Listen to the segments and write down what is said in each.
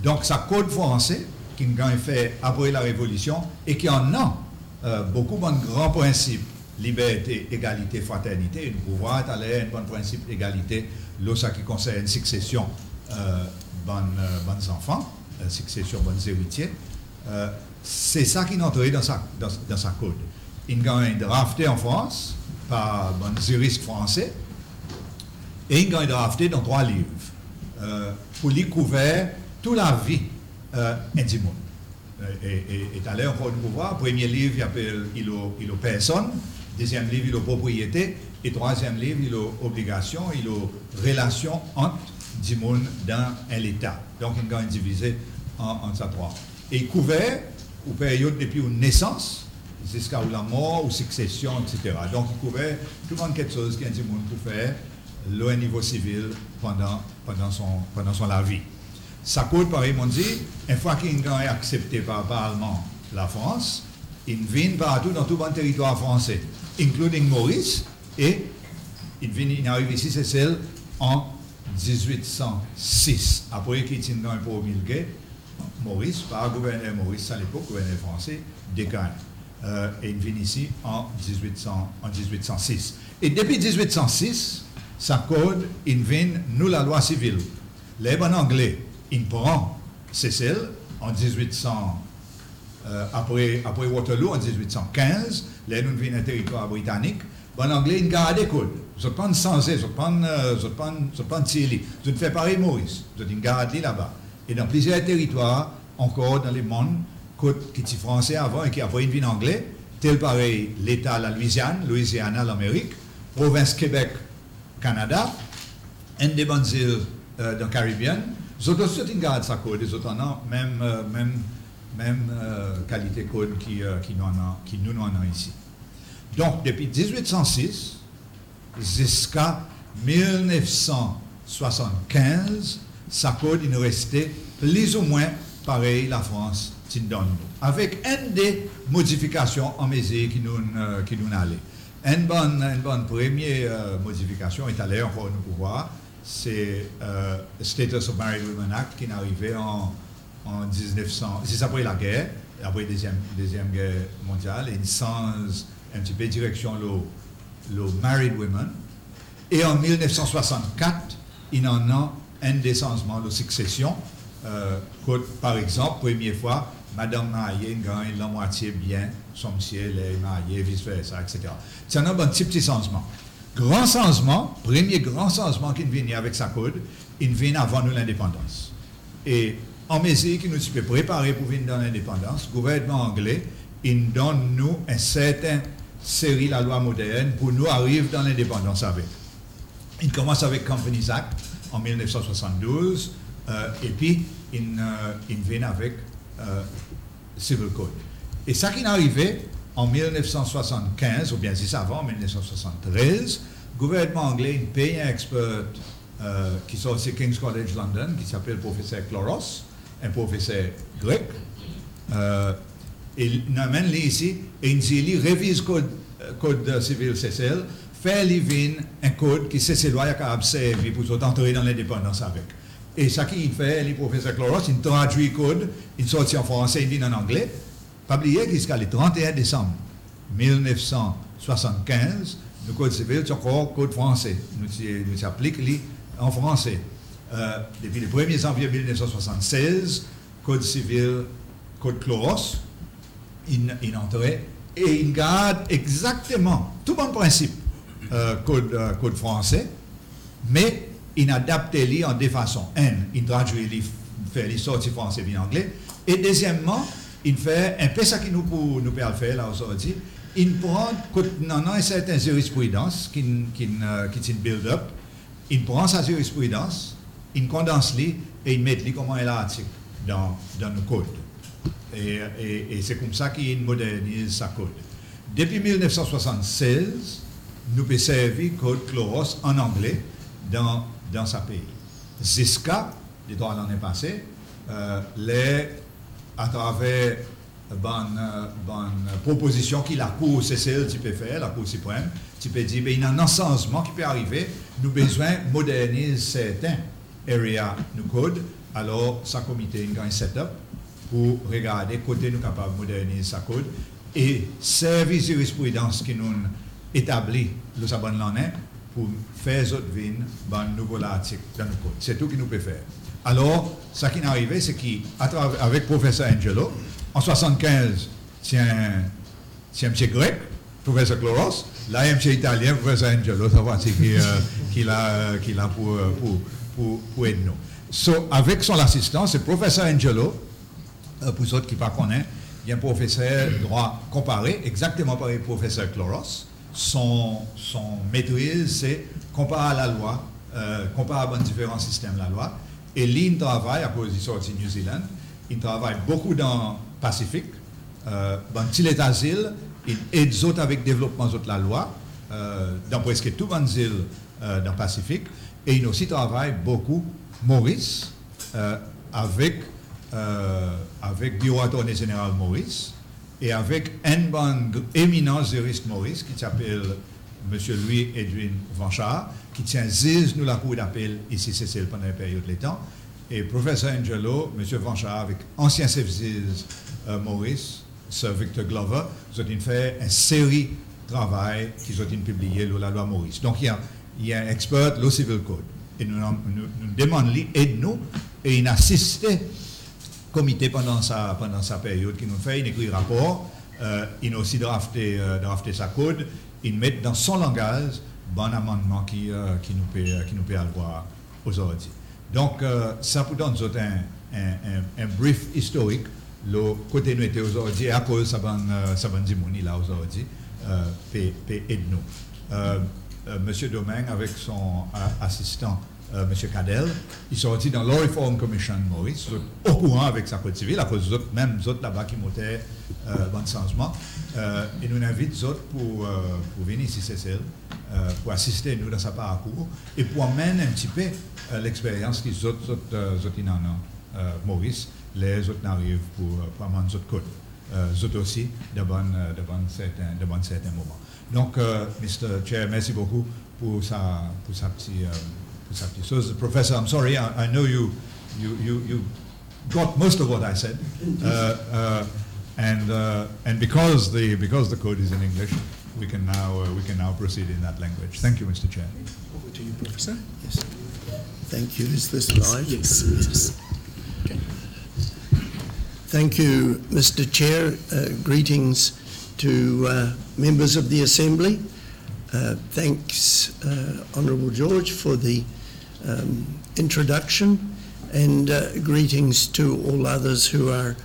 Donc, ça code français qui a fait après la Révolution et qui en a beaucoup de grands principes. Liberté, égalité, fraternité, et nous pouvons aller un bon principe d'égalité, lorsque qui concerne succession, bons enfants, succession, bons héritiers. C'est ça qui est entré dans sa code. Il a drafté en France par bons juristes français et il a drafté dans 3 livres pour lui couvrir toute la vie intime. Et à l'heure, on peut voir, premier livre, il appelle il a personne. Deuxième livre, il a propriété. Et troisième livre, il a obligation, il a relation entre du monde dans un État. Donc, il a divisé en ça 3. Et il couvert une période depuis une naissance jusqu'à la mort ou succession, etc. Donc, il couvert tout le monde quelque chose qu'un monde peut faire au niveau civil pendant son la vie. Ça coûte, pareil, on dit, une fois qu'il est accepté par le Parlement, la France, il vient partout dans tout le territoire français, including Maurice, et il arrive ici, c'est celle en 1806. Après qu'il est promulgué, Maurice, par le gouverneur Maurice, à l'époque, gouverneur français, décline. Et il vient ici en 1806. Et depuis 1806, ça code, il vient, nous, la loi civile. Les en anglais, il prend Cécile en 1800. Après Waterloo en 1815, là nous venons un territoire britannique, en anglais, ils gardent les codes. Je prends Sanzé, je prends Thierry, je fais pareil Maurice, je garde là-bas. Et dans plusieurs territoires, encore dans le monde, côte qui étaient français avant et qui après ils viennent anglais, tel pareil l'État, la Louisiana, l'Amérique, province Québec, Canada, un des bonnes îles dans le Caribbean, les autres aussi ils gardent sa code, les autres en ont même qualité code qui nous en a ici. Donc, depuis 1806 jusqu'à 1975, sa code il nous restait plus ou moins pareil la France, avec une des modifications en mesure qui nous allait. Une bonne première modification est allée encore nous pouvoir, c'est Status of Married Women Act qui est arrivé en 1900, c'est après la guerre, après la deuxième guerre mondiale, et il change un petit peu direction le Married Women. Et en 1964, il en a un des changements de succession. Par exemple, première fois, Madame mariée gagne la moitié bien, son monsieur est marié, vice-versa, etc. C'est un petit changement. Grand changement, premier grand changement qui vient avec sa code, il vient avant nous l'indépendance. Et en mesure que nous sommes préparés pour venir dans l'indépendance, le gouvernement anglais, il donne nous une certaine série de la loi moderne pour nous arriver dans l'indépendance avec. Il commence avec Companies Act en 1972 et puis il vient avec Civil Code. Et ça qui est arrivé en 1975, ou bien si ça avant, en 1973, le gouvernement anglais paye un expert qui sort de King's College London, qui s'appelle professeur Chloros, un professeur grec. Il amène ici et il révise le code civil CCL, fait un code qui c'est loi qui a observé pour entrer dans l'indépendance avec. Et ça qu'il fait, le professeur Chloros, il traduit le code, il sortit en français, il dit en anglais. Pas oublier jusqu'à le 31 décembre 1975, le code civil est encore code français. Nous appliquons en français. Depuis le 1er janvier 1976, code civil, code Chloros, il entrait et il garde exactement tout bon principe code français, mais il adapte les en deux façons. Il traduit, il fait les sorties français et anglais, et deuxièmement, il fait un peu ça qui nous peut faire là aujourd'hui. Il prend une certaine jurisprudence qui est build-up, il prend sa jurisprudence, il condense les et il met les comme un article dans le code. Et c'est comme ça qu'il modernise sa code. Depuis 1976, nous pouvons servir le code Chloros en anglais dans sa pays. Jusqu'à, les 3 l'année passée, à travers bonne proposition qui la Cour CCL tu peux faire, la Cour suprême, tu peux dire, il y a un changement qui peut arriver, nous avons besoin de moderniser certains areas du code alors sa comité a un setup pour regarder côté nous capable de moderniser sa code et service de jurisprudence qui nous établit le sabon l'année pour faire autres vignes dans le nouveau article dans le code. C'est tout qui nous peut faire. Alors, ce qui est arrivé, c'est qu'avec professeur Angelo, en 75, c'est un monsieur grec, professeur Chloros, là, un monsieur italien, professeur Angelo, ça va, c'est qu'il a pour aider nous. So, avec son assistant, c'est professeur Angelo, pour ceux qui ne connaissent pas, il y a un professeur de droit comparé, exactement pareil professeur Chloros. Son maîtrise, c'est comparer la loi, comparer différents systèmes de la loi. Et il travaille, à cause du sorti de New Zealand, il travaille beaucoup dans le Pacifique, dans les d'asile, il aide autres avec le développement de la loi, dans presque tout les îles dans le Pacifique. Et il aussi travaille beaucoup Maurice, avec Bureau Attorney Général Maurice, et avec une bonne éminence juriste Maurice, qui s'appelle M. Louis-Edwin Vanchard, qui tient nous la cour d'appel ici, c'est pendant la période de temps. Et professeur Angelo, M. Vanchard, avec ancien services Maurice, Sir Victor Glover, ils ont fait une série de travail qu'ils ont publié sur la loi Maurice. Donc il y a un expert, le Civil Code. Et nous demandons, aide-nous, et il a assisté comité pendant sa période qui nous fait, il écrit rapport, il a aussi drafté sa code, il met dans son langage bon amendement qui nous peut avoir aujourd'hui. Donc, ça peut donner un brief historique, le côté nous était aujourd'hui, à cause de Saban Zimouni là aujourd'hui, peut aider nous. Monsieur Domingue, avec son assistant, M. Cadel, il sortit dans la Reform Commission Maurice, au courant avec sa code civile, à cause d'autres, même d'autres là-bas qui montaient bon changement. Et nous invitons autres pour venir ici, CCL, pour assister nous dans sa parcours et pour amener un petit peu l'expérience qu'ils autres en Maurice, les autres n'arrivent pour amener d'autres codes, autres aussi, de certains moments. Donc, Mr. Chair, merci beaucoup pour sa petite chose. Professor, I'm sorry, I know you got most of what I said, and because the code is in English, we can now proceed in that language. Thank you, Mr. Chair. Over to you, Professor. Yes. Thank you. Is this live? Yes. Okay. Thank you, Mr. Chair. Greetings to members of the Assembly. Thanks, Honourable George, for the introduction, and greetings to all others who are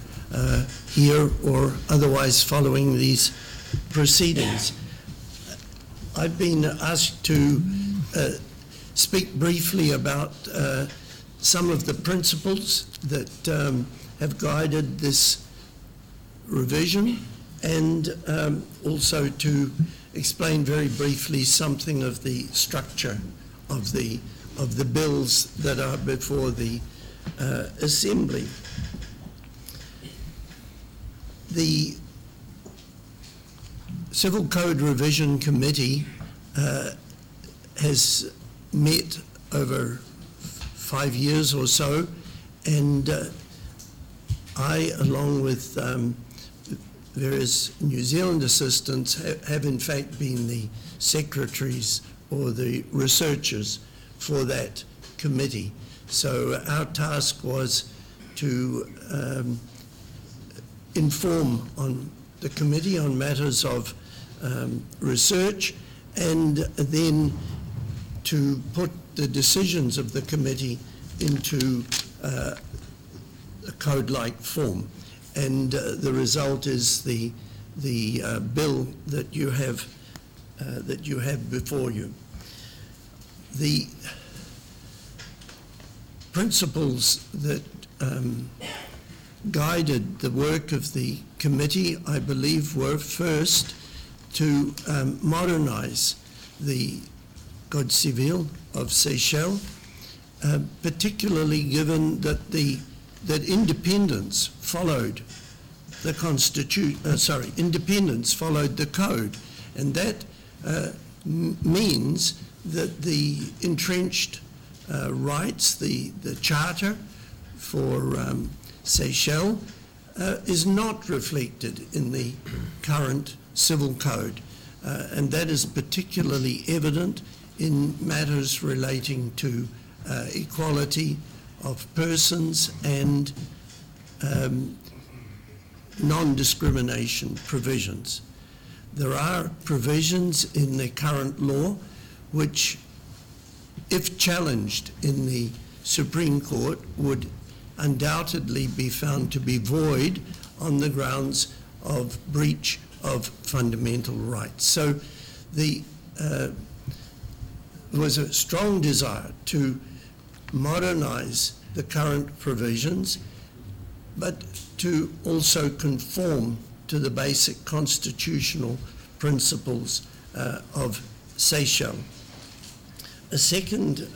here or otherwise following these proceedings. I've been asked to speak briefly about some of the principles that have guided this revision, and also to explain very briefly something of the structure of the bills that are before the Assembly. The Civil Code Revision Committee has met over 5 years or so, and I, along with various New Zealand assistants, have in fact been the secretaries or the researchers for that committee. So our task was to inform on the committee on matters of research, and then to put the decisions of the committee into a code-like form. And the result is the bill that you have before you. The principles that guided the work of the committee, I believe, were first to modernize the Code Civil of Seychelles, particularly given that independence followed the independence followed the code, and that means that the entrenched rights, the charter, for Seychelles is not reflected in the current civil code, and that is particularly evident in matters relating to equality of persons and non-discrimination provisions. There are provisions in the current law which, if challenged in the Supreme Court, would undoubtedly be found to be void on the grounds of breach of fundamental rights. So there was a strong desire to modernize the current provisions, but to also conform to the basic constitutional principles of Seychelles. A second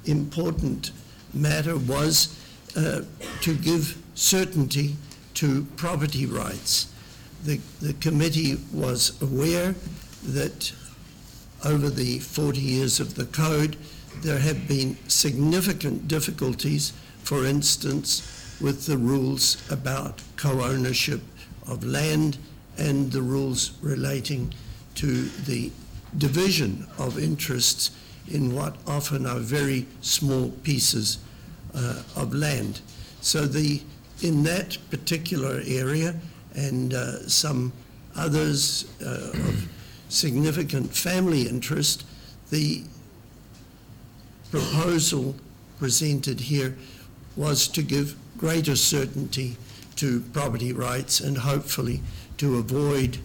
important matter was to give certainty to property rights. The committee was aware that over the 40 years of the code, there have been significant difficulties, for instance, with the rules about co-ownership of land and the rules relating to the division of interests in what often are very small pieces of land. So in that particular area and some others of significant family interest, the proposal presented here was to give greater certainty to property rights and hopefully to avoid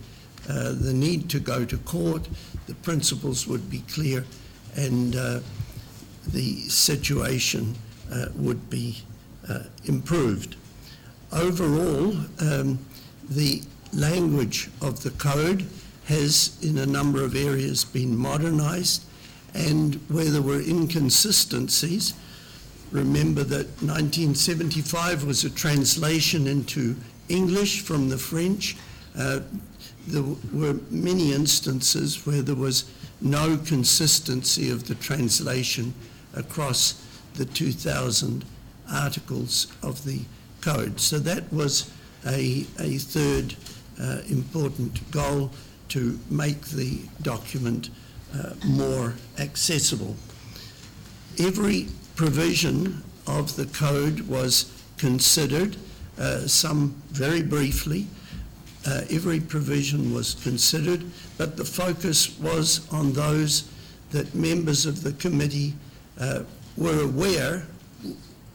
the need to go to court. The principles would be clear and the situation would be improved. Overall, the language of the code has in a number of areas been modernized, and where there were inconsistencies, remember that 1975 was a translation into English from the French. There were many instances where there was no consistency of the translation across the 2,000 articles of the code. So that was a third important goal, to make the document more accessible. Every provision of the code was considered, some very briefly. Every provision was considered, but the focus was on those that members of the committee were aware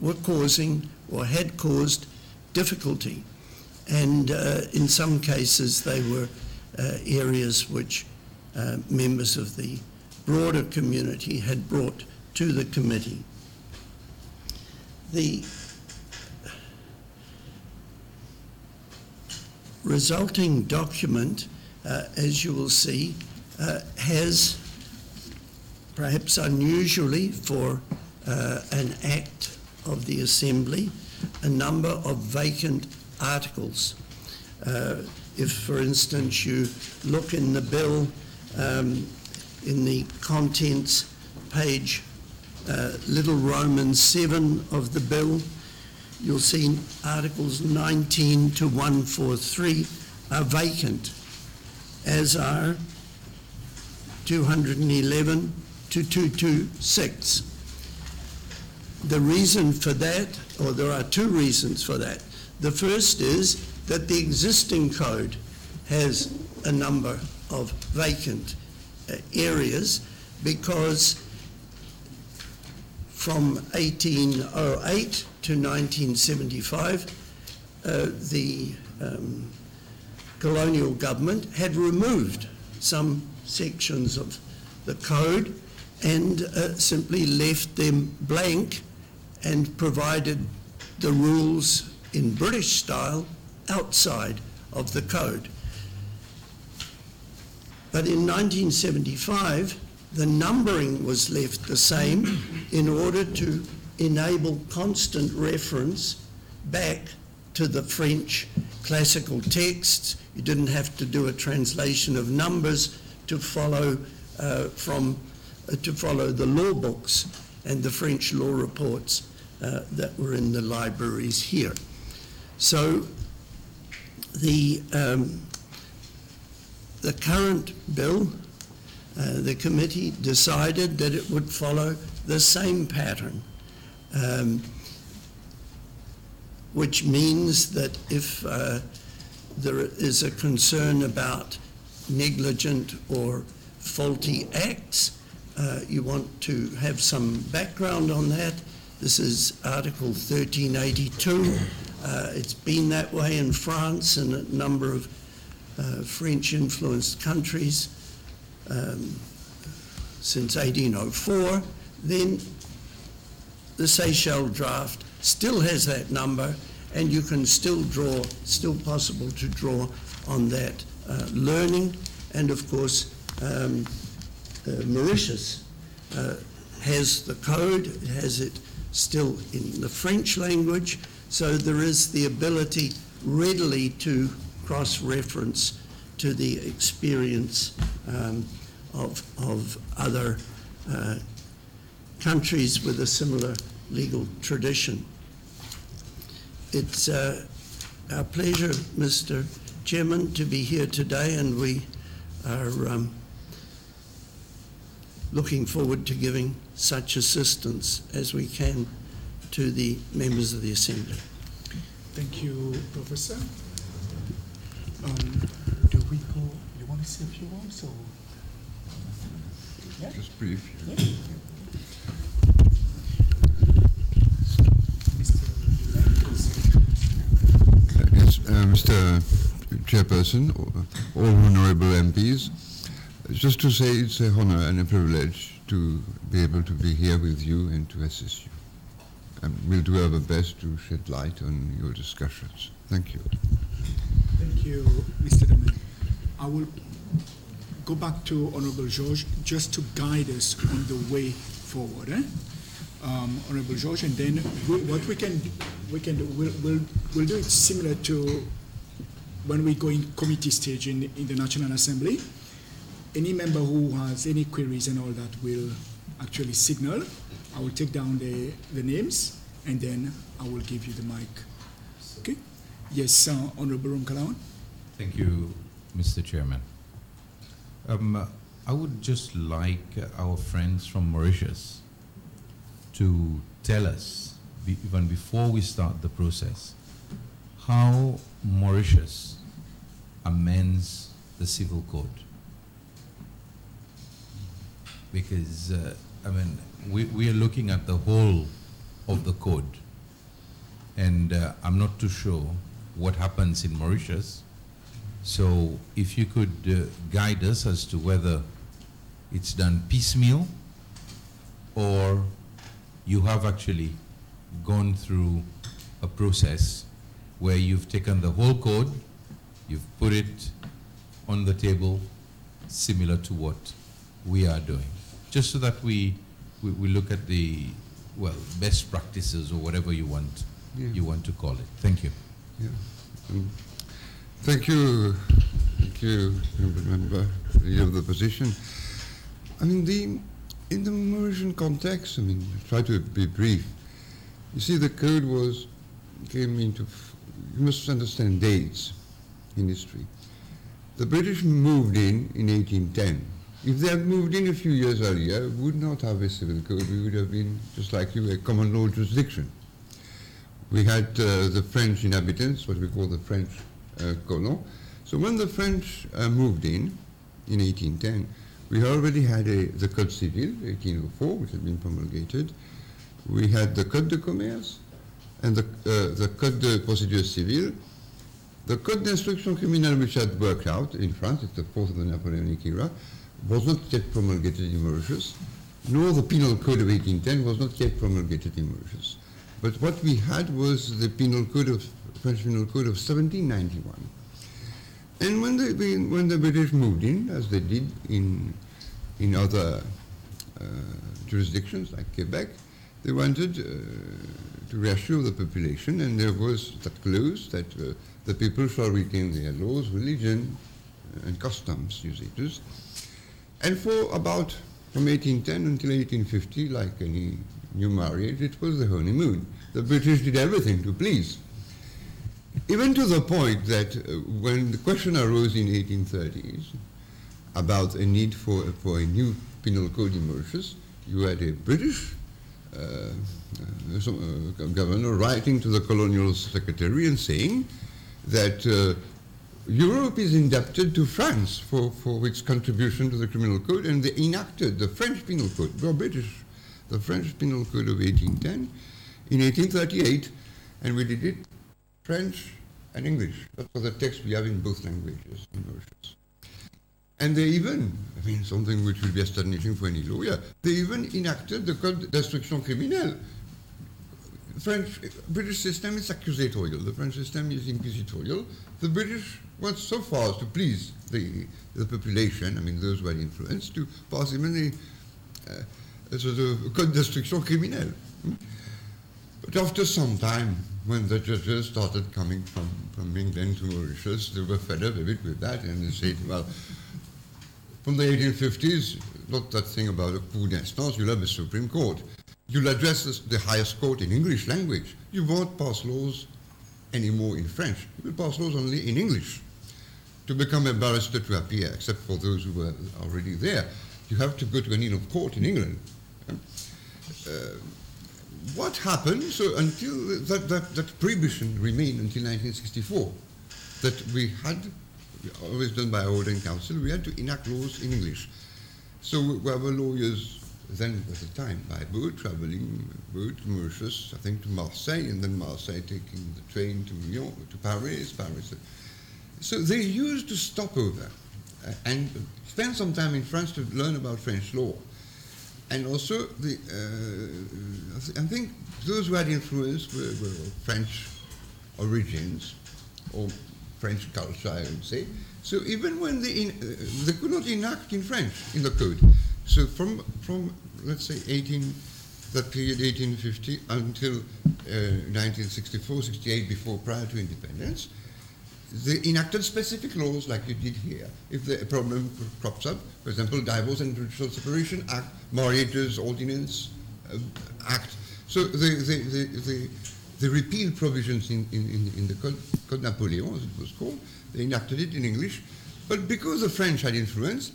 were causing or had caused difficulty. And in some cases they were areas which members of the broader community had brought to the committee. The resulting document, as you will see, has, perhaps unusually for an act of the Assembly, a number of vacant articles. If, for instance, you look in the bill, in the contents, page little Roman 7 of the bill, you'll see articles 19 to 143 are vacant, as are 211 to 226. The reason for that, or there are two reasons for that. The first is that the existing code has a number of vacant areas, because from 1808 to 1975, the colonial government had removed some sections of the code and simply left them blank and provided the rules in British style outside of the code. But in 1975, the numbering was left the same in order to enable constant reference back to the French classical texts. You didn't have to do a translation of numbers to follow the law books and the French law reports that were in the libraries here. So the current bill, the committee decided that it would follow the same pattern, which means that if there is a concern about negligent or faulty acts, you want to have some background on that. This is Article 1382. It's been that way in France and a number of French-influenced countries since 1804. Then the Seychelles draft still has that number, and you can still possible to draw on that learning. And of course, Mauritius has the code, it has it still in the French language, so there is the ability readily to cross-reference to the experience of other countries with a similar legal tradition. It's our pleasure, Mr. Chairman, to be here today, and we are looking forward to giving such assistance as we can to the members of the Assembly. Thank you, Professor. You want to say a few words, or? Yeah? Just brief. Yeah. Yes, Mr. Chairperson, all honourable MPs, just to say it's a honour and a privilege to be able to be here with you and to assist you. And we'll do our best to shed light on your discussions. Thank you. Thank you, Mr. Deman. I will go back to Honourable George just to guide us on the way forward. Honourable George, and then what we'll do it similar to when we go in committee stage in the National Assembly. Any member who has any queries and all that will actually signal. I will take down the names, and then I will give you the mic. Okay? Yes, Honourable Rumkalawan. Thank you, Mr. Chairman. I would just like our friends from Mauritius to tell us, even before we start the process, how Mauritius amends the civil code. Because, we are looking at the whole of the code, and I'm not too sure what happens in Mauritius. So if you could guide us as to whether it's done piecemeal or you have actually gone through a process where you've taken the whole code, you've put it on the table similar to what we are doing, just so that we look at the, well, best practices or whatever you want to call it. Thank you. Yeah. Thank you, member, leader of the opposition. In the Mauritian context, try to be brief. You see, the code came into, you must understand dates in history. The British moved in 1810. If they had moved in a few years earlier, we would not have a civil code. We would have been, just like you, a common law jurisdiction. We had the French inhabitants, what we call the French colons. So when the French moved in 1810, we already had the Code Civil, 1804, which had been promulgated. We had the Code de Commerce and the Code de Procédure Civile. The Code d'Instruction Criminelle, which had worked out in France, it's the fourth of the Napoleonic era, was not yet promulgated in Mauritius, nor the Penal Code of 1810 was not yet promulgated in Mauritius. But what we had was the French Penal Code of 1791. And when the British moved in, as they did in other jurisdictions like Quebec, they wanted to reassure the population, and there was that clause that the people shall retain their laws, religion, and customs, usages. And for about from 1810 until 1850, like any new marriage, it was the honeymoon. The British did everything to please. Even to the point that when the question arose in 1830s about a need for a new penal code in Mauritius, you had a British governor writing to the colonial secretary and saying that Europe is indebted to France for its contribution to the criminal code, and they enacted the French penal code. Well, British, the French penal code of 1810 in 1838, and we did it French and English. That's the text we have in both languages in Mauritius. And they even, I mean, something which will be astonishing for any lawyer, they even enacted the Code d'instruction criminelle. British system is accusatorial. The French system is inquisitorial. The British went so far as to please the population, I mean, those who had influence, to pass even a sort of Code d'instruction criminelle. But after some time, when the judges started coming from England to Mauritius, they were fed up a bit with that, and they said, well, from the 1850s, not that thing about a coup d'instance, you'll have a Supreme Court. You'll address the highest court in English language. You won't pass laws anymore in French. You will pass laws only in English. To become a barrister to appear, except for those who were already there, you have to go to an inn of court in England. What happened? So until that prohibition remained until 1964, that we had, always done by Order in Council, we had to enact laws in English. So we were lawyers then at the time by boat, traveling boat to Mauritius, I think to Marseille, and then Marseille taking the train to Lyon, to Paris. So they used to stop over and spend some time in France to learn about French law. And also, I think those who had influence were French origins, or French culture, I would say. So even when they could not enact in French in the code. So from let's say that period 1850 until 1964, 68, prior to independence, they enacted specific laws like you did here. If a problem crops up, for example, Divorce and Judicial Separation Act, Marriages Ordinance Act. So they repealed provisions in the Code Napoleon, as it was called. They enacted it in English. But because the French had influence,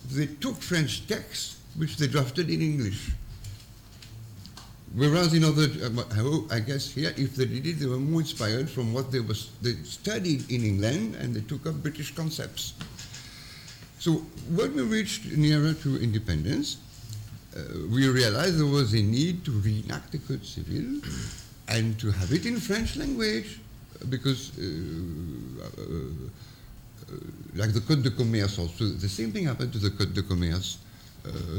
they took French texts, which they drafted in English. Whereas in other, I guess here, if they did it, they were more inspired from what they studied in England, and they took up British concepts. So when we reached nearer to independence, we realized there was a need to reenact the Code Civil and to have it in French language, because like the Code de Commerce also, the same thing happened to the Code de Commerce.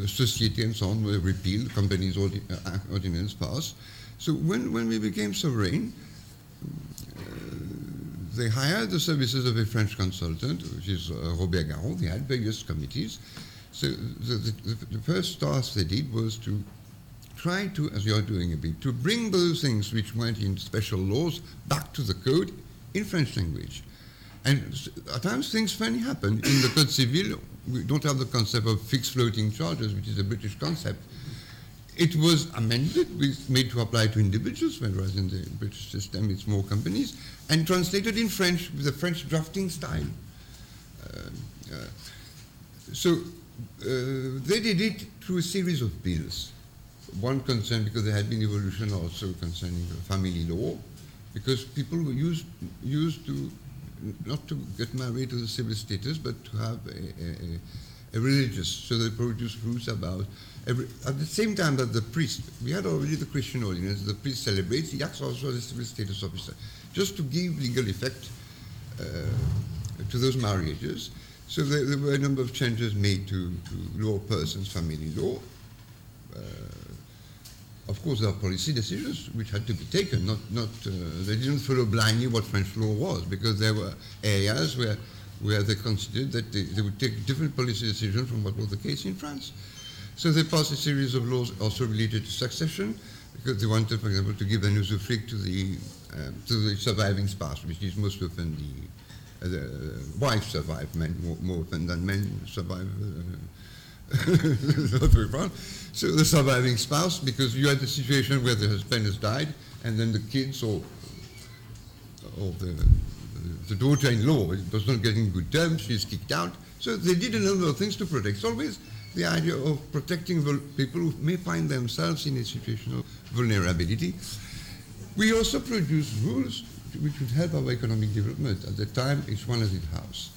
Society and so on were repealed, companies' ordinance passed. So when we became sovereign, they hired the services of a French consultant, which is Robert Garron. They had various committees. So the first task they did was to try to, as you are doing a bit, to bring those things which went in special laws back to the code in French language. And at times things funny happen. In the Code Civil, we don't have the concept of fixed floating charges, which is a British concept. It was amended, made to apply to individuals, whereas in the British system it's more companies, and translated in French with a French drafting style. So they did it through a series of bills. One concerned, because there had been evolution also concerning family law, because people were used to not to get married to the civil status, but to have a religious. So they produced rules about, at the same time that the priest, we had already the Christian ordinance, the priest celebrates, he acts also as a civil status officer, just to give legal effect to those marriages. So there were a number of changes made to law persons, family law. Of course, there are policy decisions which had to be taken. They didn't follow blindly what French law was, because there were areas where they considered that they would take different policy decisions from what was the case in France. So they passed a series of laws also related to succession, because they wanted, for example, to give an usufruct to the surviving spouse, which is most often the wife survive men more often than men survive Not very proud. So the surviving spouse, because you had the situation where the husband has died, and then the kids or the daughter-in-law was not getting good terms, she's kicked out. So they did a number of things to protect. It's always the idea of protecting people who may find themselves in a situation of vulnerability. We also produced rules which would help our economic development. At the time, each one has its house.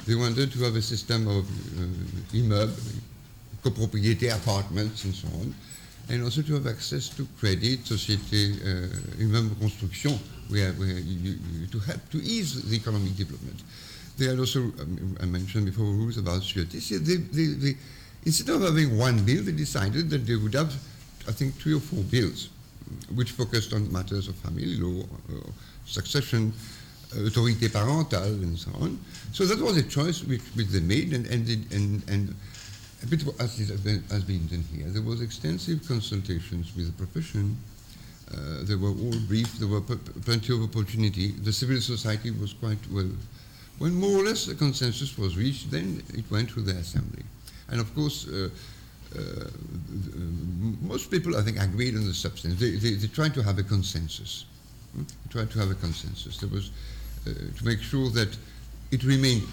They wanted to have a system of immeubles, copropriété apartments and so on, and also to have access to credit, société, immeuble construction, where to help to ease the economic development. They had also, I mentioned before, rules about sûreté. They, instead of having one bill, they decided that they would have, I think, 3 or 4 bills, which focused on matters of family law, succession, autorité parentale, and so on. So that was a choice which they made, and a bit as has been done here. There was extensive consultations with the profession. They were all briefed. There were plenty of opportunity. The civil society was quite well. When more or less a consensus was reached, then it went through the assembly. And of course, most people, I think, agreed on the substance. They tried to have a consensus. There was to make sure that it remained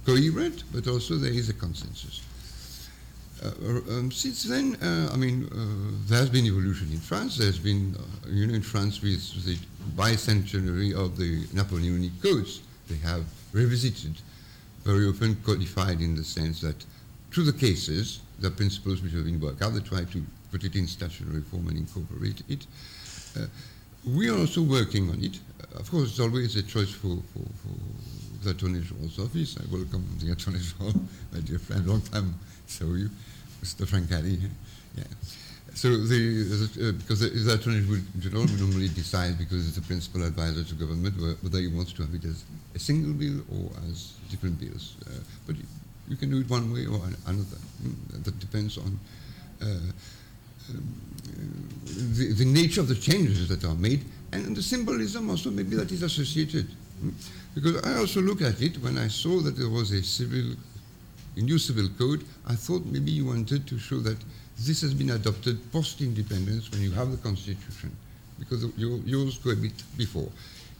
coherent, but also there is a consensus. Since then, there has been evolution in France. There's been, in France with the bicentenary of the Napoleonic codes, they have revisited, very often codified in the sense that through the cases, the principles which have been worked out, they try to put it in statutory form and incorporate it. We are also working on it. Of course, it's always a choice for the Attorney General's office. I welcome the Attorney General, my dear friend, long time saw you, Mr. Francali. Yeah. So because the Attorney General will normally decide, because it's the principal advisor to government, whether he wants to have it as a single bill or as different bills. But you can do it one way or another. That depends on the nature of the changes that are made, and the symbolism also maybe that is associated. Because I also look at it, when I saw that there was a new civil code, I thought maybe you wanted to show that this has been adopted post-independence when you have the constitution, because yours go a bit before.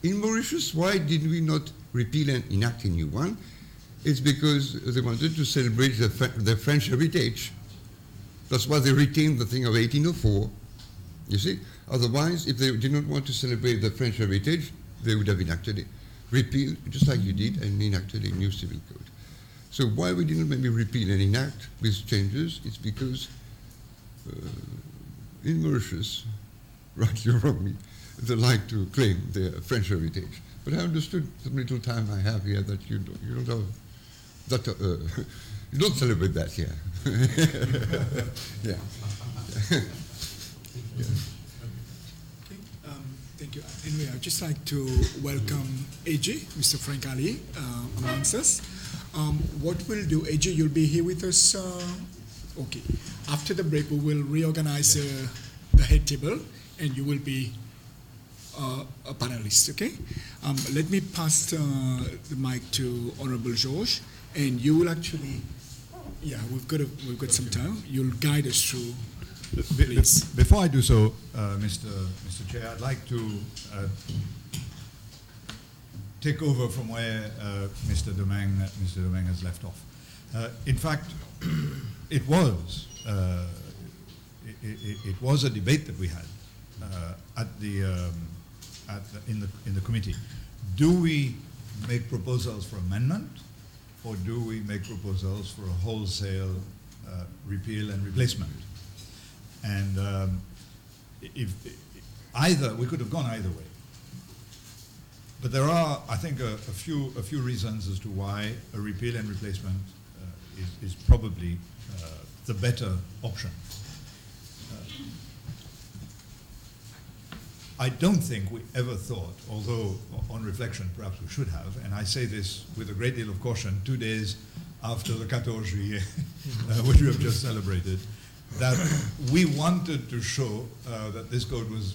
In Mauritius, why did we not repeal and enact a new one? It's because they wanted to celebrate the French heritage. That's why they retained the thing of 1804. You see? Otherwise, if they did not want to celebrate the French heritage, they would have enacted it. Repealed, just like you did, and enacted a new civil code. So why we didn't maybe repeal and enact with changes, it's because in Mauritius, rightly or wrongly, they like to claim their French heritage. But I understood the little time I have here that you don't have that, you don't celebrate that here. Yeah. Yeah. Thank you. Anyway, I'd just like to welcome AJ, Mr. Francali, amongst us. What we'll do, AJ, you'll be here with us. Okay. After the break, we will reorganize the head table, and you will be a panelist. Okay. Let me pass the mic to Honorable Georges, and you will actually. Yeah, we've got some time. You'll guide us through. Please. Before I do so, Mr. Chair, I'd like to take over from where Mr. Domingue has left off. In fact, it was a debate that we had in the committee. Do we make proposals for amendment, or do we make proposals for a wholesale repeal and replacement? And we could have gone either way. But there are, I think, a few reasons as to why a repeal and replacement is probably the better option. I don't think we ever thought, although on reflection perhaps we should have, and I say this with a great deal of caution, 2 days after the 14 Juillet, which we have just celebrated, that we wanted to show that this code was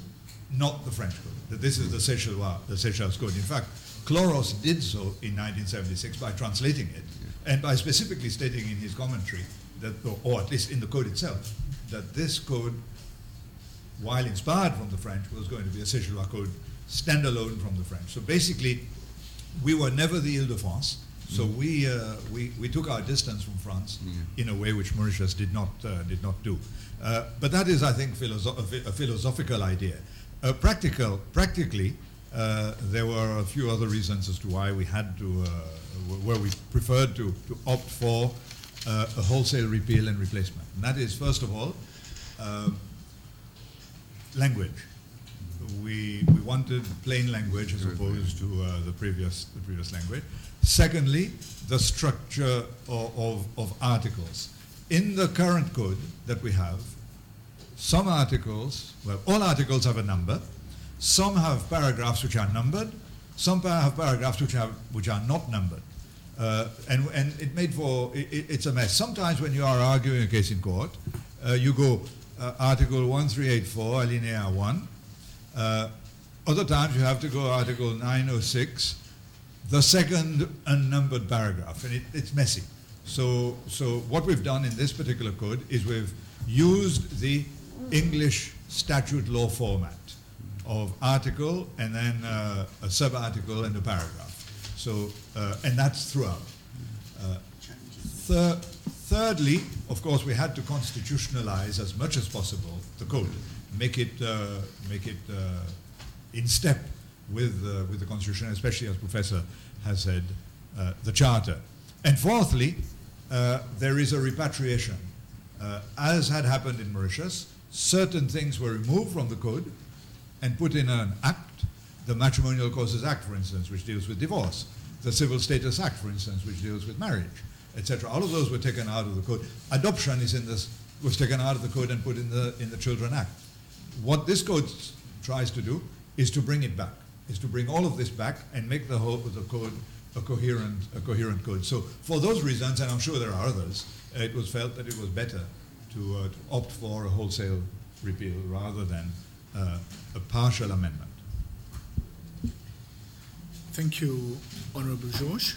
not the French code, that this is the Seychelles code. In fact, Chloros did so in 1976 by translating it, and by specifically stating in his commentary that, or at least in the code itself, that this code, while inspired from the French, was going to be a Séchelois code standalone from the French. So basically, we were never the Ile-de-France. So we took our distance from France in a way which Mauritius did not do. But that is, I think, a philosophical idea. Practically, there were a few other reasons as to why we had to, where we preferred to opt for a wholesale repeal and replacement. And that is, first of all, language. We wanted plain language as opposed to the previous language. Secondly, the structure of articles. In the current code that we have, some articles, well, all articles have a number. Some have paragraphs which are numbered. Some have paragraphs which are not numbered. And it made for, it's a mess. Sometimes when you are arguing a case in court, you go Article 1384, Alinéa 1. Other times you have to go Article 906, the second unnumbered paragraph, and it's messy. So what we've done in this particular code is we've used the English statute law format of article and then a sub-article and a paragraph. So, and that's throughout. Thirdly, of course, we had to constitutionalize as much as possible the code, make it in step with the Constitution, especially, as Professor has said, the Charter. And fourthly, there is a repatriation. As had happened in Mauritius, certain things were removed from the code and put in an act, the Matrimonial Causes Act, for instance, which deals with divorce, the Civil Status Act, for instance, which deals with marriage, etc. All of those were taken out of the code. Adoption was taken out of the code and put in the Children Act. What this code tries to do is to bring it back, is to bring all of this back and make the code a coherent code. So for those reasons, and I'm sure there are others, it was felt that it was better to opt for a wholesale repeal rather than a partial amendment. Thank you, Honorable George.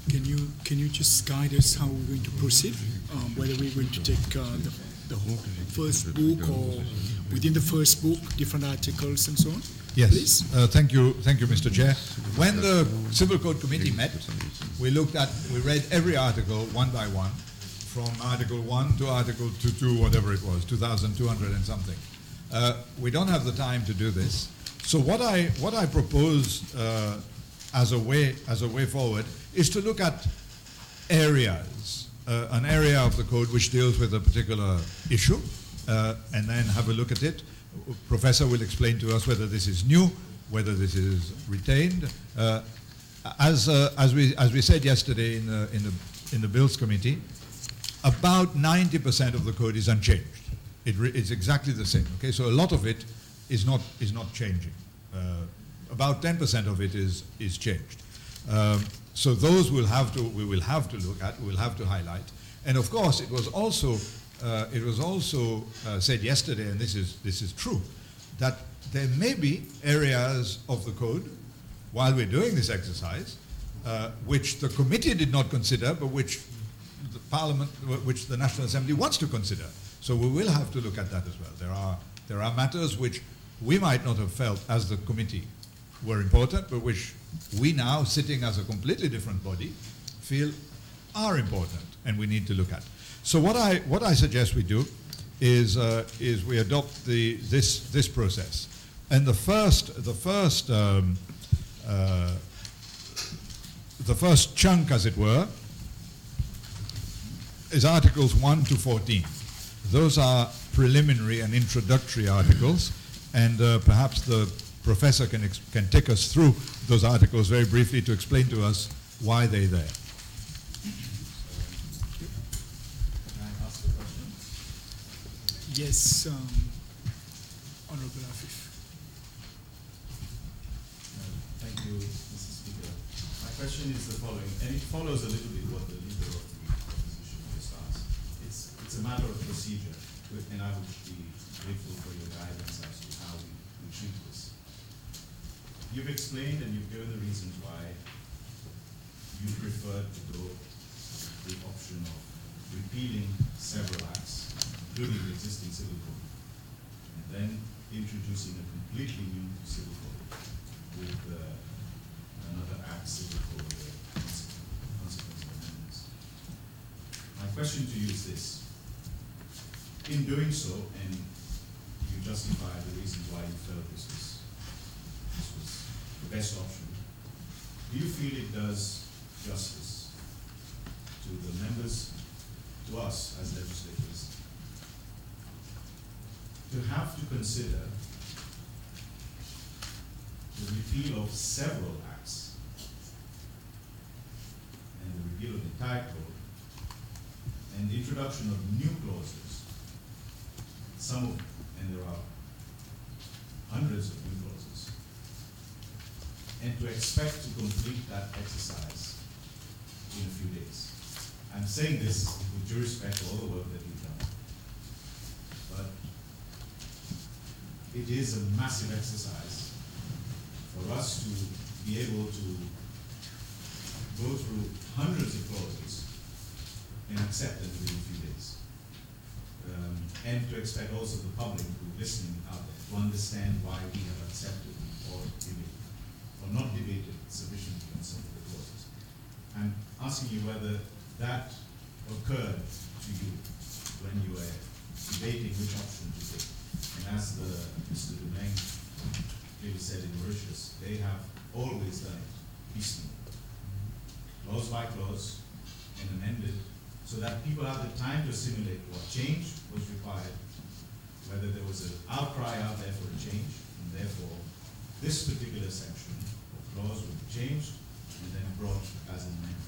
Can you just guide us how we're going to proceed? Whether we're going to take the first book or within the first book, different articles and so on? Yes. Please. Thank you, Mr. Chair. When the Civil Code Committee met, we read every article one by one, from Article 1 to Article 2, whatever it was, 2,200 and something. We don't have the time to do this. So what I propose as a way forward is to look at areas, an area of the code which deals with a particular issue, and then have a look at it. Professor will explain to us whether this is new, whether this is retained. As we said yesterday in the Bills Committee, about 90% of the code is unchanged. It's exactly the same. Okay, so a lot of it is not changing. About 10% of it is changed. So those we will have to look at. We'll have to highlight. And of course, it was also said yesterday, and this is true, that there may be areas of the code while we're doing this exercise which the committee did not consider, but which the Parliament, which the National Assembly wants to consider. So we will have to look at that as well. There are matters which we might not have felt as the committee were important, but which we now, sitting as a completely different body, feel are important and we need to look at. So what I suggest we do is we adopt this process, and the first chunk, as it were, is Articles 1 to 14. Those are preliminary and introductory articles, and perhaps the professor can take us through those articles very briefly to explain to us why they're there. Yes, Honorable Afif. Thank you, Mr. Speaker. My question is the following, and it follows a little bit what the leader of the opposition just asked. It's a matter of procedure, and I would be grateful for your guidance as to how we treat this. You've explained and you've given the reasons why you preferred to go the option of repealing several acts, including the existing civil code, and then introducing a completely new civil code with another act civil code consequence amendments. My question to you is this. In doing so, and you justify the reasons why you felt this was the best option, do you feel it does justice to the members, to us as legislators, to have to consider the repeal of several acts and the repeal of the entire code and the introduction of new clauses, some of, and there are hundreds of new clauses, and to expect to complete that exercise in a few days? I'm saying this with due respect to all the work that you've done, but it is a massive exercise for us to be able to go through hundreds of clauses and accept them within a few days. And to expect also the public who is listening out there to understand why we have accepted or debated, or not debated sufficiently on some of the clauses. I'm asking you whether that occurred to you when you were debating which option to take. And as Mr. Domingue clearly said in Mauritius, they have always done it piecemeal, clause by clause, and amended, so that people have the time to assimilate what change was required, whether there was an outcry out there for a change, and therefore this particular section of clause would be changed and then brought as an amendment.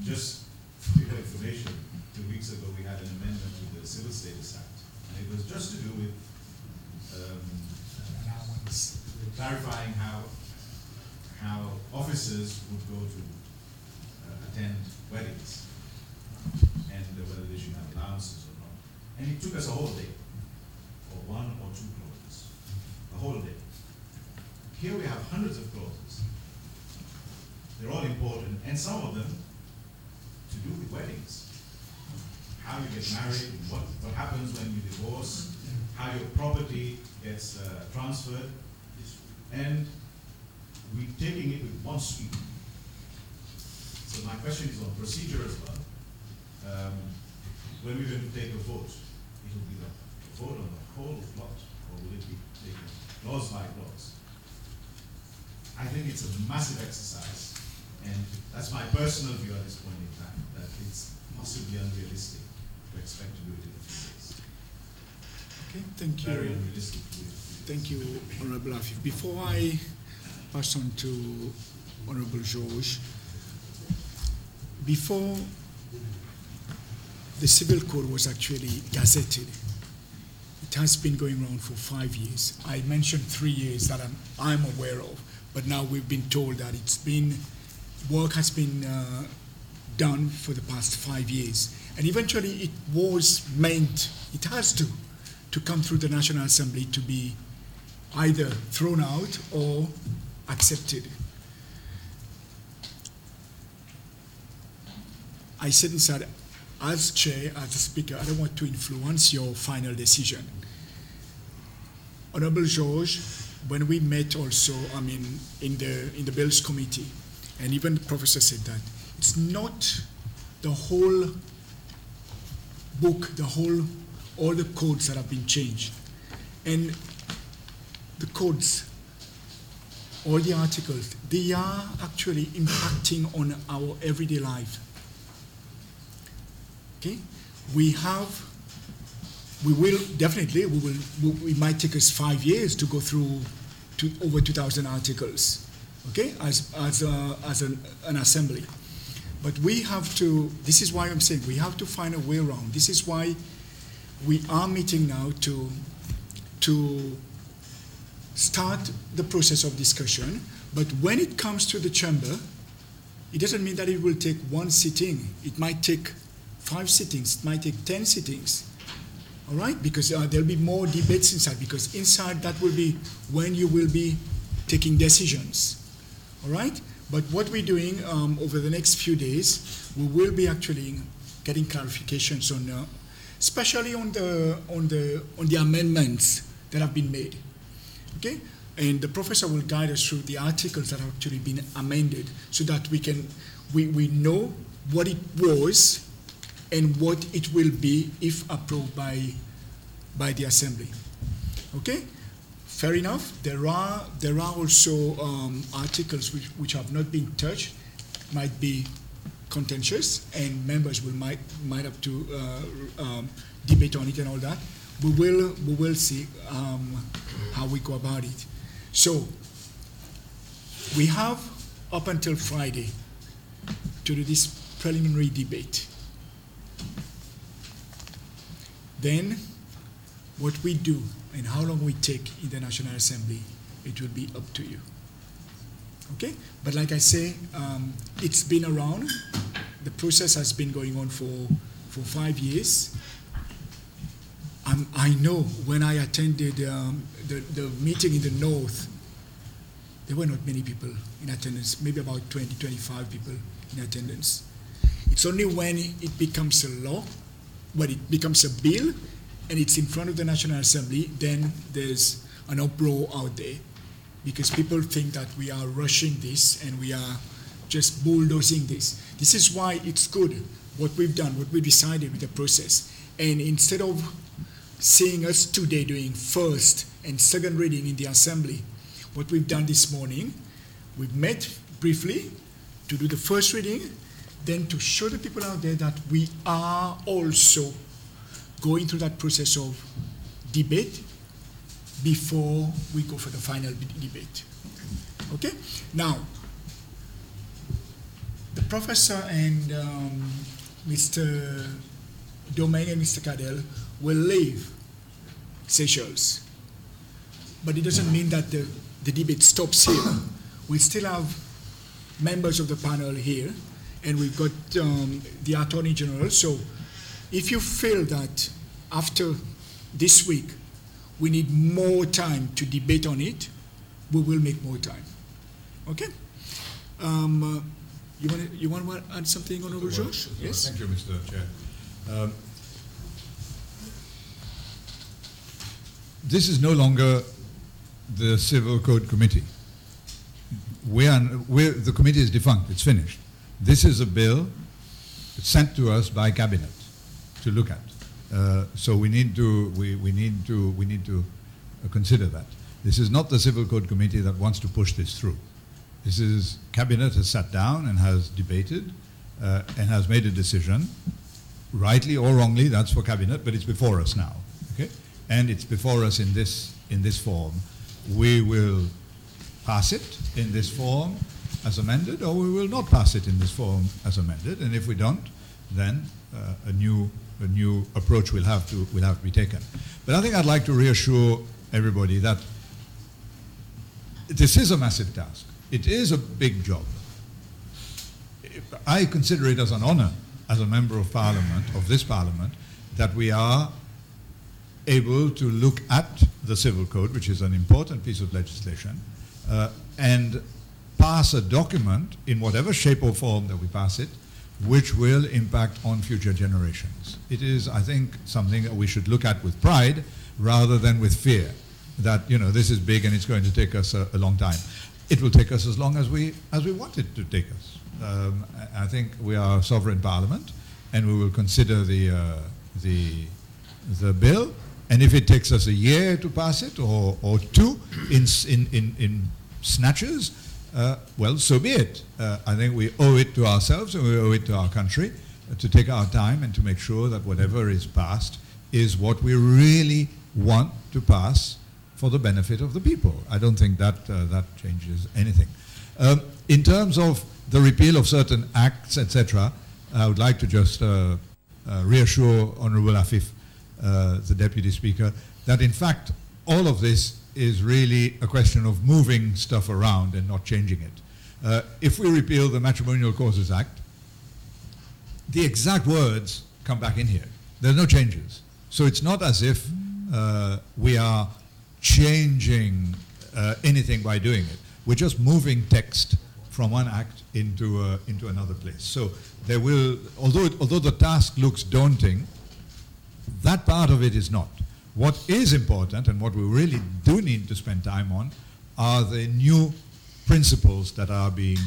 Just for your information, 2 weeks ago we had an amendment to the Civil Status Act, and it was just to do with clarifying how officers would go to attend weddings, and whether they should have allowances or not. And it took us a whole day, or 1 or 2 clauses, a whole day. Here we have hundreds of clauses. They're all important, and some of them to do with weddings. How you get married, what happens when you divorce, how your property gets transferred, and we're taking it with one sweep. So my question is on procedure as well. When we're going to take a vote, it will be a vote on the whole plot, or will it be taken clause by clause? I think it's a massive exercise, and that's my personal view at this point in time, that it's possibly unrealistic to expect to do it in a few days. Okay, thank you. Very unrealistic to do it. Thank you, Honorable Afif. Before I pass on to Honorable George, before the Civil Code was actually gazetted, it has been going around for 5 years. I mentioned 3 years that I'm aware of, but now we've been told that work has been done for the past 5 years. And eventually it was meant, it has to come through the National Assembly to be either thrown out or accepted. I said inside, as chair, as a speaker, I don't want to influence your final decision. Honorable George, when we met also, in the Bills Committee, and even the professor said that, it's not the whole book, all the codes that have been changed. And the codes, all the articles, they are actually impacting on our everyday life. Okay? We might take us 5 years to go through over 2,000 articles, okay, as an assembly. But we have to, this is why I'm saying we have to find a way around. This is why we are meeting now to start the process of discussion. But when it comes to the chamber, it doesn't mean that it will take one sitting. It might take 5 sittings, it might take 10 sittings, all right? Because there'll be more debates inside, because inside that will be when you will be taking decisions, all right? But what we're doing over the next few days, we will be actually getting clarifications on, especially on the amendments that have been made. Okay, and the professor will guide us through the articles that have actually been amended, so that we know what it was and what it will be if approved by the Assembly. Okay, fair enough. There are also articles which have not been touched, might be contentious, and members might have to debate on it and all that. We will see how we go about it. So we have up until Friday to do this preliminary debate. Then what we do and how long we take in the National Assembly, it will be up to you. Okay? But like I say, it's been around. The process has been going on for 5 years. I know when I attended the meeting in the North, there were not many people in attendance, maybe about 20, 25 people in attendance. It's only when it becomes a law, when it becomes a bill, and it's in front of the National Assembly, then there's an uproar out there, because people think that we are rushing this and we are just bulldozing this. This is why it's good, what we've done, what we decided with the process. And instead of seeing us today doing first and second reading in the Assembly, what we've done this morning, we've met briefly to do the first reading, then to show the people out there that we are also going through that process of debate before we go for the final debate. Okay? Now, the professor and Mr. Domingue and Mr. Cadell will leave Seychelles. But it doesn't mean that the debate stops here. We still have members of the panel here, and we've got the Attorney General. So if you feel that after this week we need more time to debate on it, we will make more time. Okay? You want to add something, Honorable George? Yes? Thank you, Mr. Chair. This is no longer the Civil Code Committee. The committee is defunct, it's finished. This is a bill sent to us by Cabinet to look at. So we need to consider that. This is not the Civil Code Committee that wants to push this through. This is Cabinet has sat down and has debated and has made a decision, rightly or wrongly. That's for Cabinet, but it's before us now. Okay, and it's before us in this form. We will pass it in this form as amended, or we will not pass it in this form as amended. And if we don't, then a new approach will have to be taken. But I think I'd like to reassure everybody that this is a massive task. It is a big job. I consider it as an honor as a member of Parliament, of this Parliament, that we are able to look at the Civil Code, which is an important piece of legislation, and pass a document in whatever shape or form that we pass it, which will impact on future generations. It is, I think, something that we should look at with pride rather than with fear, that, this is big and it's going to take us a long time. It will take us as long as we want it to take us. I think we are a sovereign Parliament, and we will consider the bill. And if it takes us a year to pass it, or two in snatches, well, so be it. I think we owe it to ourselves and we owe it to our country to take our time and to make sure that whatever is passed is what we really want to pass for the benefit of the people. I don't think that that changes anything. In terms of the repeal of certain acts, etc., I would like to just reassure Honourable Afif, the Deputy Speaker, that in fact all of this is really a question of moving stuff around and not changing it. If we repeal the Matrimonial Causes Act, the exact words come back in here. There are no changes. So it's not as if we are changing anything by doing it. We're just moving text from one act into another place. So there will, although the task looks daunting, that part of it is not. What is important and what we really do need to spend time on are the new principles that are being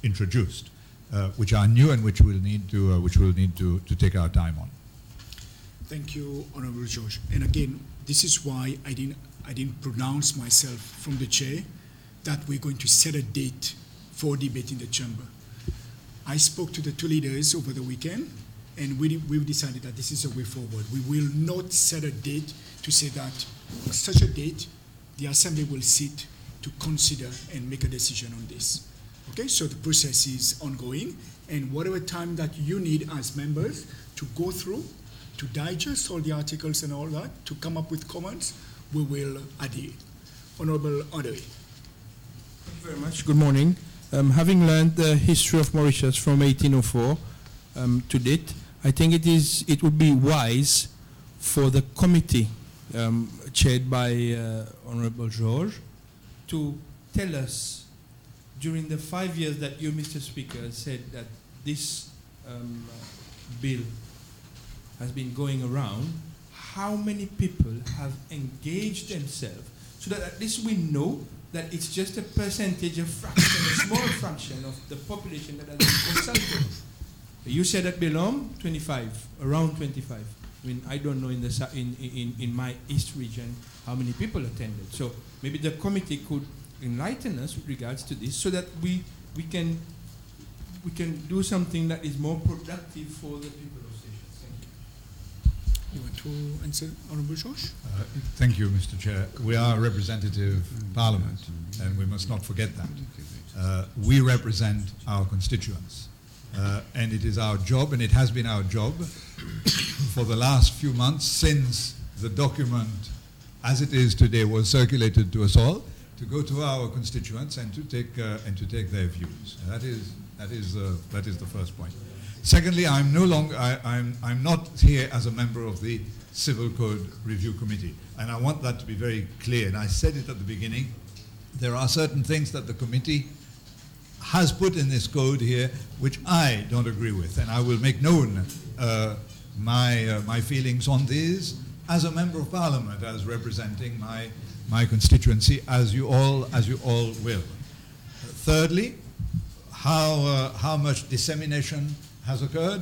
introduced, which are new and which we'll need to take our time on. Thank you, Honorable George. And again, this is why I didn't pronounce myself from the chair that we're going to set a date for debate in the chamber. I spoke to the two leaders over the weekend, and we've decided that this is a way forward. We will not set a date to say that such a date, the Assembly will sit to consider and make a decision on this. Okay, so the process is ongoing, and whatever time that you need as members to go through, to digest all the articles and all that, to come up with comments, we will adhere. Honorable Andre. Thank you very much. Good morning. Having learned the history of Mauritius from 1804 to date, I think it would be wise for the committee chaired by Honorable George to tell us during the 5 years that you, Mr. Speaker, said that this bill has been going around, how many people have engaged themselves so that at least we know that it's just a percentage, a fraction, a small fraction of the population that has been consulted. You said at Belom, 25, around 25. I mean, I don't know in my East region how many people attended. So maybe the committee could enlighten us with regards to this so that we can do something that is more productive for the people of Seychelles. Thank you. You want to answer, Honorable George? Thank you, Mr. Chair. We are a representative parliament, and we must not forget that. We represent our constituents, and it is our job, and it has been our job for the last few months since the document, as it is today, was circulated to us all, to go to our constituents and to take their views. That is the first point. Secondly, I'm not here as a member of the Civil Code Review Committee, and I want that to be very clear. And I said it at the beginning. There are certain things that the committee has put in this code here which I don't agree with, and I will make known my feelings on these as a member of Parliament, as representing my constituency, as you all will. Thirdly, how much dissemination has occurred.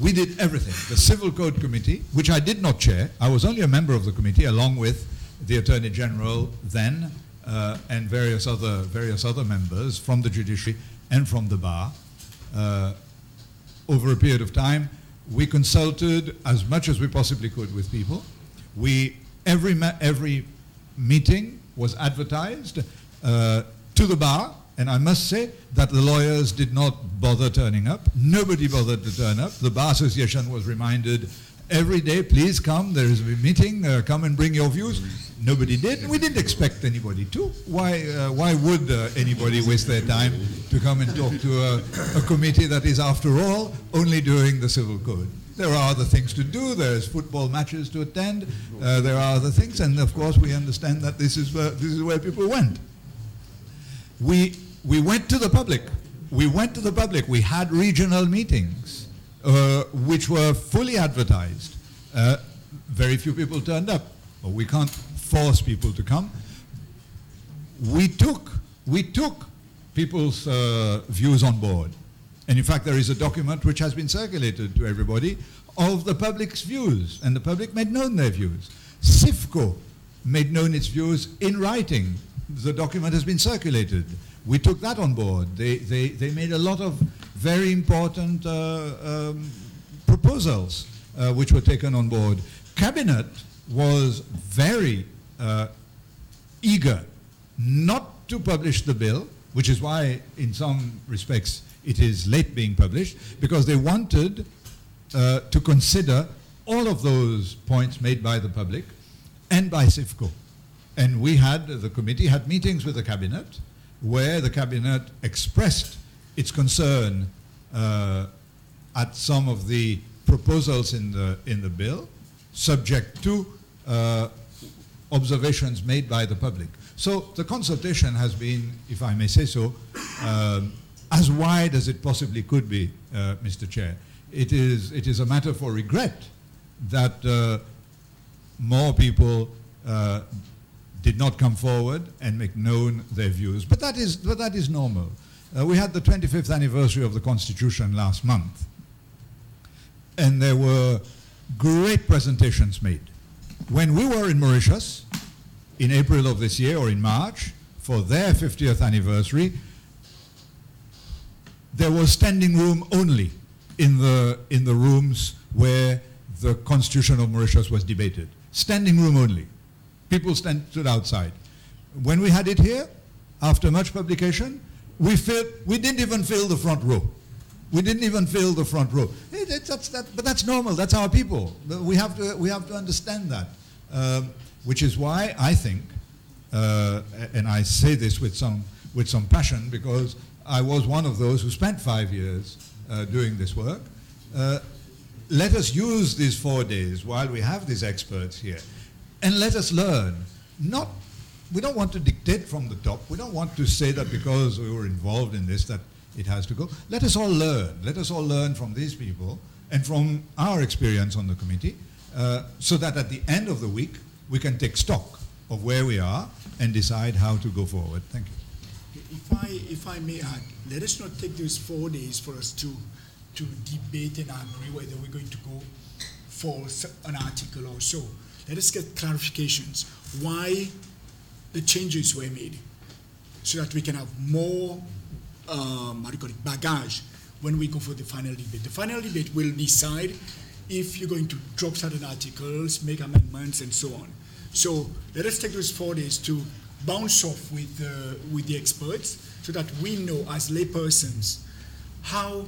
We did everything. The Civil Code Committee, which I did not chair, I was only a member of the committee, along with the Attorney General then and various other members from the judiciary and from the bar. Over a period of time, we consulted as much as we possibly could with people. Every meeting was advertised to the bar, and I must say that the lawyers did not bother turning up. Nobody bothered to turn up. The Bar Association was reminded every day, please come, there is a meeting, come and bring your views. Nobody did, and we didn't expect anybody to. Why would anybody waste their time to come and talk to a committee that is, after all, only doing the civil code? There are other things to do. There's football matches to attend. There are other things, and of course we understand that this is where people went. We went to the public. We had regional meetings, which were fully advertised. Very few people turned up, but we can't force people to come. We took people's views on board. And in fact, there is a document which has been circulated to everybody of the public's views, and the public made known their views. CIFCO made known its views in writing. The document has been circulated. We took that on board. They made a lot of very important proposals which were taken on board. Cabinet was very eager not to publish the bill, which is why in some respects it is late being published, because they wanted to consider all of those points made by the public and by CIFCO. And the committee had meetings with the cabinet where the cabinet expressed its concern at some of the proposals in the bill, subject to observations made by the public. So the consultation has been, if I may say so, as wide as it possibly could be, Mr. Chair. It is a matter for regret that more people did not come forward and make known their views. But that is normal. We had the 25th anniversary of the Constitution last month, and there were great presentations made. When we were in Mauritius, in April of this year, or in March, for their 50th anniversary, there was standing room only in the rooms where the Constitution of Mauritius was debated. Standing room only. People stood outside. When we had it here, after much publication, we didn't even fill the front row. We didn't even fill the front row. Hey, but that's normal. That's our people. We have to understand that. Which is why I think, and I say this with some passion, because I was one of those who spent 5 years doing this work. Let us use these 4 days while we have these experts here, and let us learn. We don't want to dictate from the top. We don't want to say that because we were involved in this that it has to go. Let us all learn. Let us all learn from these people and from our experience on the committee, so that at the end of the week we can take stock of where we are and decide how to go forward. Thank you. If I may add, let us not take those 4 days for us to debate and agree whether we're going to go for an article or so. Let us get clarifications why the changes were made, so that we can have more baggage when we go for the final debate. The final debate will decide if you're going to drop certain articles, make amendments, and so on. So let us take those 4 days to bounce off with the experts, so that we know as laypersons how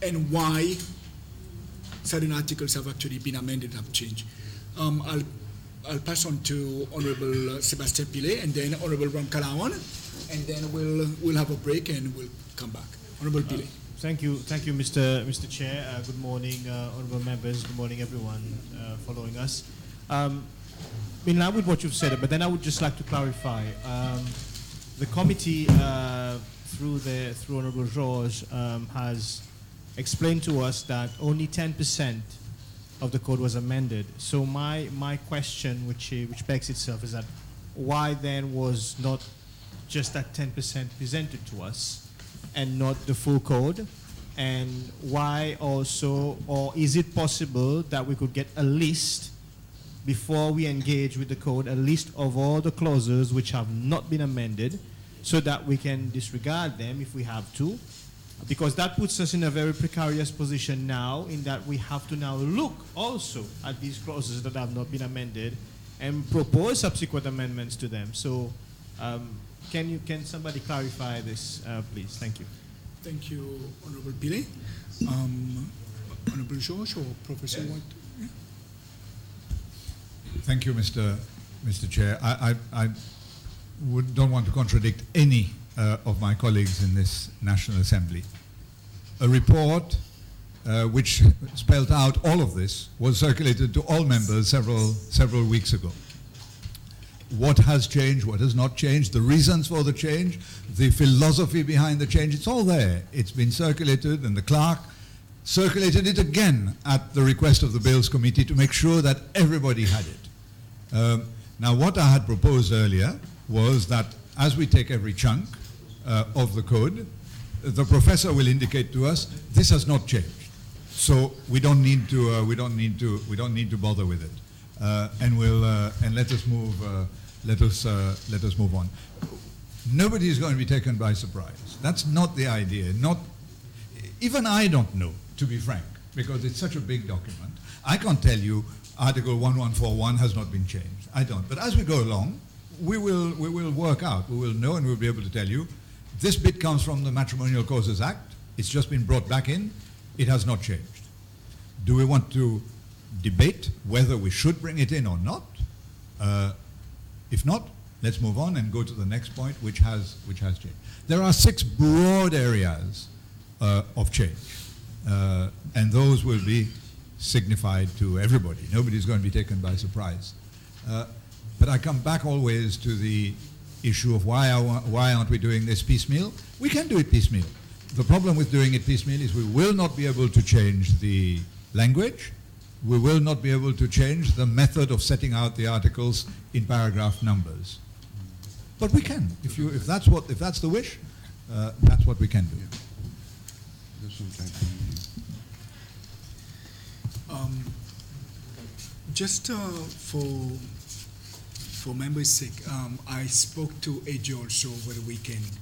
and why certain articles have actually been amended, have changed. I'll pass on to Honorable Sebastien Pilet and then Honorable Ram Kalawan, and then we'll have a break and we'll come back. Honorable Pilet. Thank you, Mr. Chair. Good morning, honorable members. Good morning, everyone following us. In line with what you've said, but then I would just like to clarify. The committee, through Honorable Georges, has explained to us that only 10% of the code was amended. So my question, which begs itself, is that why then was not just that 10% presented to us and not the full code? And why also, or is it possible that we could get a list before we engage with the code, a list of all the clauses which have not been amended, so that we can disregard them if we have to? Because that puts us in a very precarious position now, in that we have to now look also at these clauses that have not been amended and propose subsequent amendments to them. So can somebody clarify this, please? Thank you. Thank you, Honorable Pilet. Honorable Georges or Professor White? Yeah. Thank you, Mr. Chair. I don't want to contradict any of my colleagues in this National Assembly. A report which spelled out all of this was circulated to all members several weeks ago. What has changed, what has not changed, the reasons for the change, the philosophy behind the change, it's all there. It's been circulated, and the clerk circulated it again at the request of the Bills Committee to make sure that everybody had it. Now, what I had proposed earlier was that as we take every chunk of the code, the professor will indicate to us this has not changed, so we don't need to bother with it, and let us move. Let us move on. Nobody is going to be taken by surprise. That's not the idea. Even I don't know, to be frank, because it's such a big document. I can't tell you Article 1141 has not been changed. I don't. But as we go along, we will work out. We will know, and we'll be able to tell you this bit comes from the Matrimonial Causes Act. It's just been brought back in. It has not changed. Do we want to debate whether we should bring it in or not? If not, let's move on and go to the next point, which has changed. There are 6 broad areas of change, and those will be signified to everybody. Nobody's going to be taken by surprise. But I come back always to the issue of why aren't we doing this piecemeal? We can do it piecemeal. The problem with doing it piecemeal is we will not be able to change the language. We will not be able to change the method of setting out the articles in paragraph numbers. But we can. If that's the wish, that's what we can do. Just for members' sake, I spoke to AJ also over the weekend.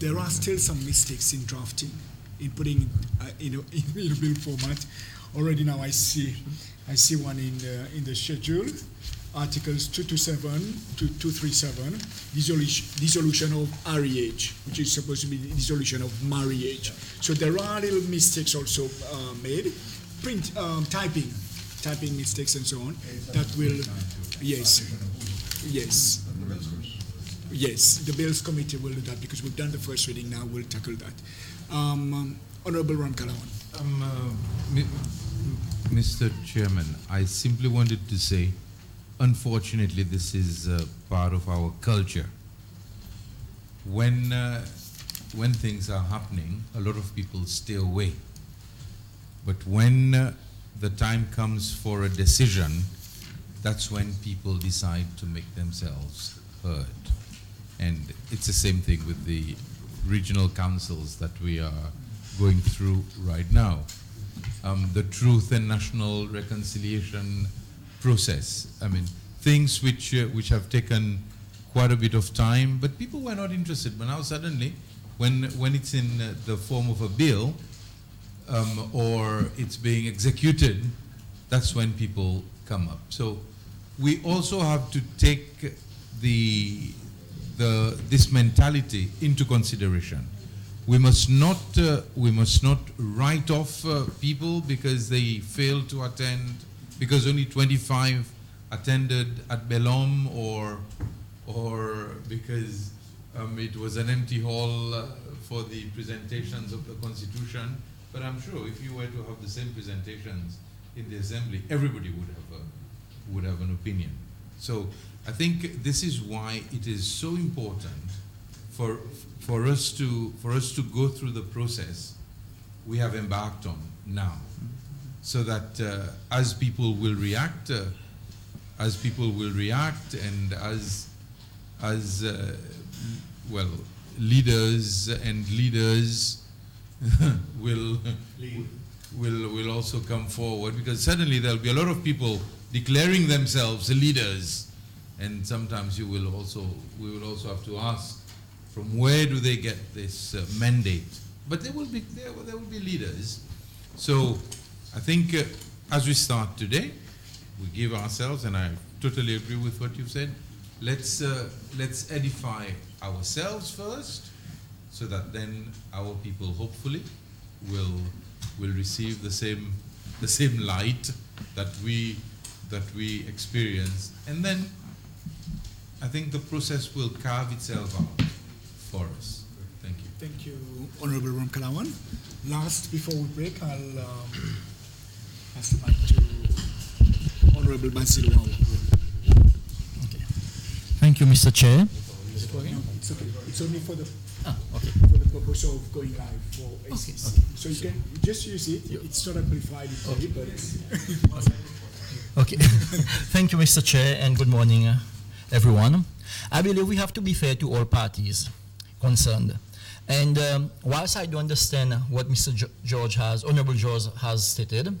There are still some mistakes in drafting, in putting in a bill format. Already now I see one in the schedule, articles 227 to 237, dissolution of marriage, which is supposed to be the dissolution of marriage. So there are little mistakes also made, typing mistakes and so on. That will, yes. Yes, the Bills Committee will do that because we've done the first reading. Now we'll tackle that. Honorable Ram Kalawan. Mr. Chairman, I simply wanted to say, unfortunately, this is part of our culture. When things are happening, a lot of people stay away. But when the time comes for a decision, that's when people decide to make themselves heard. And it's the same thing with the regional councils that we are going through right now. The Truth and National Reconciliation process. I mean, things which have taken quite a bit of time, but people were not interested. But now suddenly, when it's in the form of a bill or it's being executed, that's when people come up. So we also have to take this mentality into consideration. We must not write off people because they failed to attend, because only 25 attended at Belom, or because it was an empty hall for the presentations of the Constitution. But I'm sure if you were to have the same presentations in the Assembly, everybody would have an opinion. So I think this is why it is so important for us to go through the process we have embarked on now, so that as people will react, and as leaders will also come forward, because suddenly there'll be a lot of people declaring themselves leaders, and sometimes we will also have to ask, from where do they get this mandate? But there will be leaders. So I think as we start today, we give ourselves, and I totally agree with what you've said, let's edify ourselves first, so that then our people hopefully will receive the same light that we experience, and then I think the process will carve itself out for us. Thank you. Thank you, Honorable Ram Kalawan. Last, before we break, I'll pass the mic to Honorable Basil Wao. Okay. Thank you, Mr. Chair. Is it working? It's okay. It's only for the okay. for the purpose of going live for ACC. Okay. So you can just use it. It's not amplified, okay. But okay. Thank you, Mr. Chair, and good morning, everyone. I believe we have to be fair to all parties concerned. And whilst I do understand what Mr. Honorable George has stated,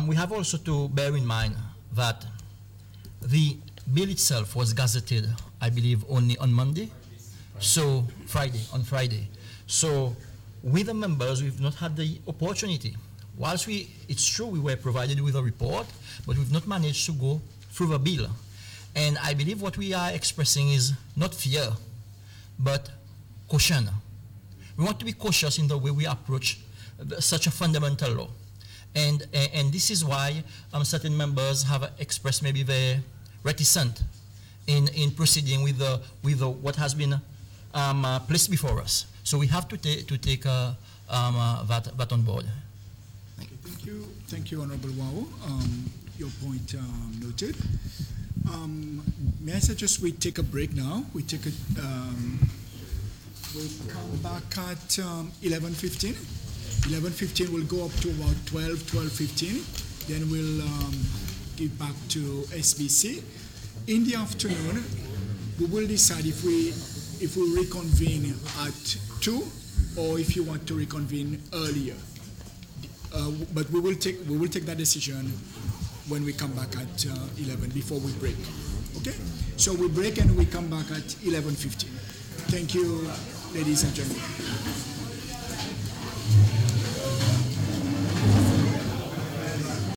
we have also to bear in mind that the bill itself was gazetted, I believe, only on Monday. So on Friday. So we the members, we've not had the opportunity. Whilst it's true we were provided with a report, but we've not managed to go through the bill. And I believe what we are expressing is not fear, but caution. We want to be cautious in the way we approach such a fundamental law. And this is why certain members have expressed maybe they're reticent in proceeding with what has been placed before us. So we have to take that on board. Thank you, Honorable Wao. Your point noted. May I suggest we take a break now? We take a, we'll come back at 11:15. 11:15 we'll go up to about 12:15. Then we'll give back to SBC. In the afternoon, we will decide if we reconvene at 2 or if you want to reconvene earlier. But we will take that decision when we come back at 11 before we break. Okay? So we break and we come back at 11:15. Thank you, ladies and gentlemen.